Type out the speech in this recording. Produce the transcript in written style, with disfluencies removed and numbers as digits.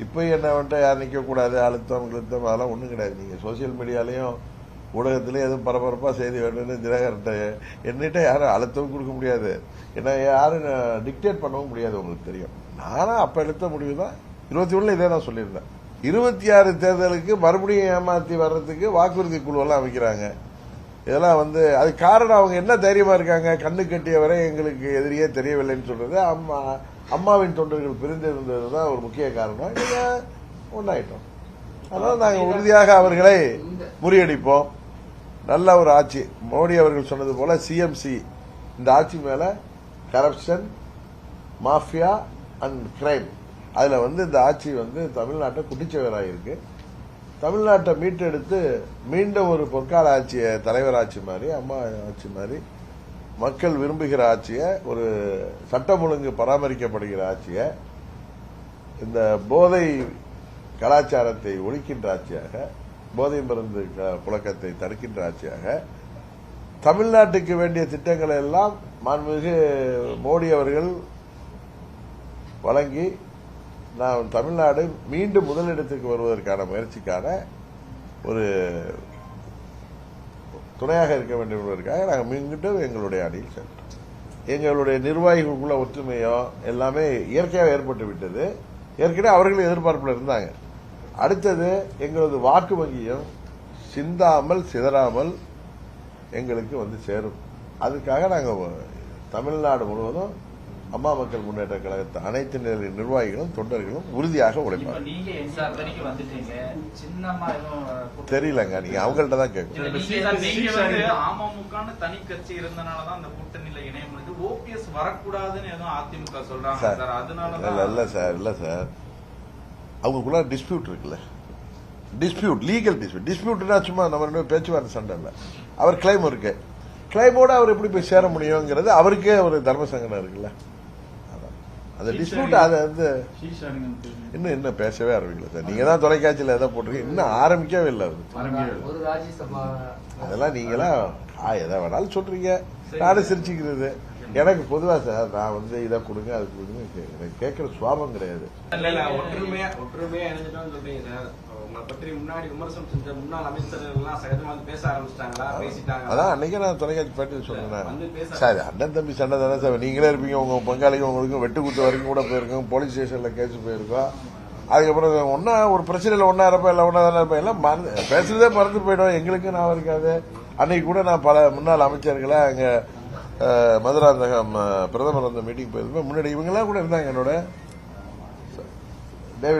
இப்போ என்ன வந்துட்டு யார் நிற்கக்கூடாது, அழுத்தம் அதெல்லாம் ஒன்றும் கிடையாது. நீங்கள் சோசியல் மீடியாலையும் ஊடகத்திலையும் எதுவும் பரபரப்பாக செய்தி வேணும்னு தினகரன்ட்ட என்னிட்ட யாரும் அழுத்தமும் கொடுக்க முடியாது, ஏன்னா யாரும் டிக்டேட் பண்ணவும் முடியாது. உங்களுக்கு தெரியும், நானும் அப்போ எடுத்த முடிவு தான் 21 இதே தான் சொல்லியிருந்தேன். 26 தேர்தலுக்கு மறுபடியும் ஏமாற்றி வர்றதுக்கு வாக்குறுதி குழுவெல்லாம் அமைக்கிறாங்க. இதெல்லாம் அது காரணம் அவங்க என்ன தைரியமா இருக்காங்க, கண்ணு கட்டியவரை எங்களுக்கு எதிரியே தெரியவில்லைன்னு சொல்றது அம்மாவின் தொண்டர்கள் பிரிந்திருந்தது தான் ஒரு முக்கிய காரணம். நீங்க ஒன்றாயிட்டோம். அதனால நாங்கள் உறுதியாக அவர்களை முறியடிப்போம். நல்ல ஒரு ஆட்சி, மோடி அவர்கள் சொன்னது போல சிஎம்சி, இந்த ஆட்சி மேல கரப்ஷன், மாஃபியா அண்ட் கிரைம், அதுல இந்த ஆட்சி தமிழ்நாட்டை குட்டிச்சவராயிருக்கு. தமிழ்நாட்டை மீட்டெடுத்து மீண்டும் ஒரு பொற்கால ஆட்சியை, தலைவர் ஆட்சி மாதிரி, அம்மா ஆட்சி மாதிரி, மக்கள் விரும்புகிற ஆட்சியை, ஒரு சட்டம் ஒழுங்கு பராமரிக்கப்படுகிற ஆட்சியை, இந்த போதை கலாச்சாரத்தை ஒழிக்கின்ற ஆட்சியாக, போதை மருந்து புழக்கத்தை தடுக்கின்ற ஆட்சியாக, தமிழ்நாட்டுக்கு வேண்டிய திட்டங்களை எல்லாம் மாண்புமிகு மோடி அவர்கள் வழங்கி நாம் தமிழ்நாடு மீண்டும் முதலிடத்துக்கு வருவதற்கான முயற்சிக்கான ஒரு துணையாக இருக்க வேண்டும் என்பதற்காக நாங்கள் மீண்டும் எங்களுடைய அணியில் சென்றோம். எங்களுடைய நிர்வாகிகளுக்குள்ள ஒற்றுமையோ எல்லாமே இயற்கையாக ஏற்பட்டு விட்டது. ஏற்கனவே அவர்களும் எதிர்பார்ப்பில் இருந்தாங்க. அடுத்தது எங்களது வாக்கு வங்கியும் சிந்தாமல் சிதறாமல் எங்களுக்கு சேரும். அதுக்காக நாங்கள் தமிழ்நாடு முழுவதும் அம்மா மக்கள் முன்னேற்ற கழகத்தை அனைத்து நிலை நிர்வாகிகளும் தொண்டர்களும் உறுதியாக உழைப்பாங்க. தெரியலங்க, நீங்க அவங்கள்ட்ட தான் கேட்கணும். அமமுக தனி கட்சி இருந்தனாலதான் அந்த கூட்டணியில இணைய முடிஞ்சு, ஓபிஎஸ் வரக்கூடாதுன்னு எதுவும் அதிமுக சொல்றாங்க. இல்ல சார், அவங்களுக்குள்ள டிஸ்பியூட் இருக்குல்ல, டிஸ்பியூட், லீகல் டிஸ்பியூட்னா சும்மா நம்ம பேச்சுவார்த்தை சண்டை இல்ல. அவர் கிளைம் இருக்கு, கிளைமோட அவர் எப்படி போய் சேர முடியுங்கிறது அவருக்கே ஒரு தர்ம சங்கடம் இருக்குல்ல. அந்த டிஸ்பியூட் அது இன்னும் பேசவே ஆரம்பிக்கல சார். நீங்க தான் தொலைக்காட்சியில் எதை போட்டிருக்கீங்க, இன்னும் ஆரம்பிக்கவே இல்லை. அதெல்லாம் நீங்களா எதை வேணாலும் சொல்றீங்க, நானும் சிரிச்சுக்கிறது. எனக்கு பொதுவா சார், நான் இதை கொடுங்க அது கொடுங்க எனக்கு கேட்கிற சுவாபம் கிடையாது. ஒற்றுமையா இணைஞ்சிட்டோம்னு சொல்றீங்க சார். உங்களை பற்றி முன்னாடி விமர்சனம் செஞ்ச முன்னாள் அமைச்சர்கள் சகஜமா பேச ஆரம்பிச்சிட்டாங்களா, பேசிட்டாங்க? அதான் அன்னைக்கு நான் தொலைக்காட்சி பாட்டு சொல்றேன் சார். அண்ணன் தம்பி சண்டை தானே சார், நீங்களே இருப்பீங்க, உங்க பங்காளிக்கும் உங்களுக்கும் வெட்டு குத்து வரைக்கும் கூட போயிருக்கோம், போலீஸ் ஸ்டேஷன்ல கேஸ் போயிருக்கோம். அதுக்கப்புறம் ஒன்னா ஒரு பிரச்சனையில ஒன்னா இருப்பேன், இல்ல ஒன்னா தானே இருப்பேன், எல்லாம் பேசுறதே மறந்து போயிடும். எங்களுக்கு நான் இருக்காது. அன்னைக்கு கூட நான் பல முன்னாள் அமைச்சர்களை அங்க மதுராந்தகம் பிரதமர் மீட்டிங் போயிருப்பேன். முன்னாடி இவங்கெல்லாம் கூட இருந்தாங்க என்னோட. டேவிட்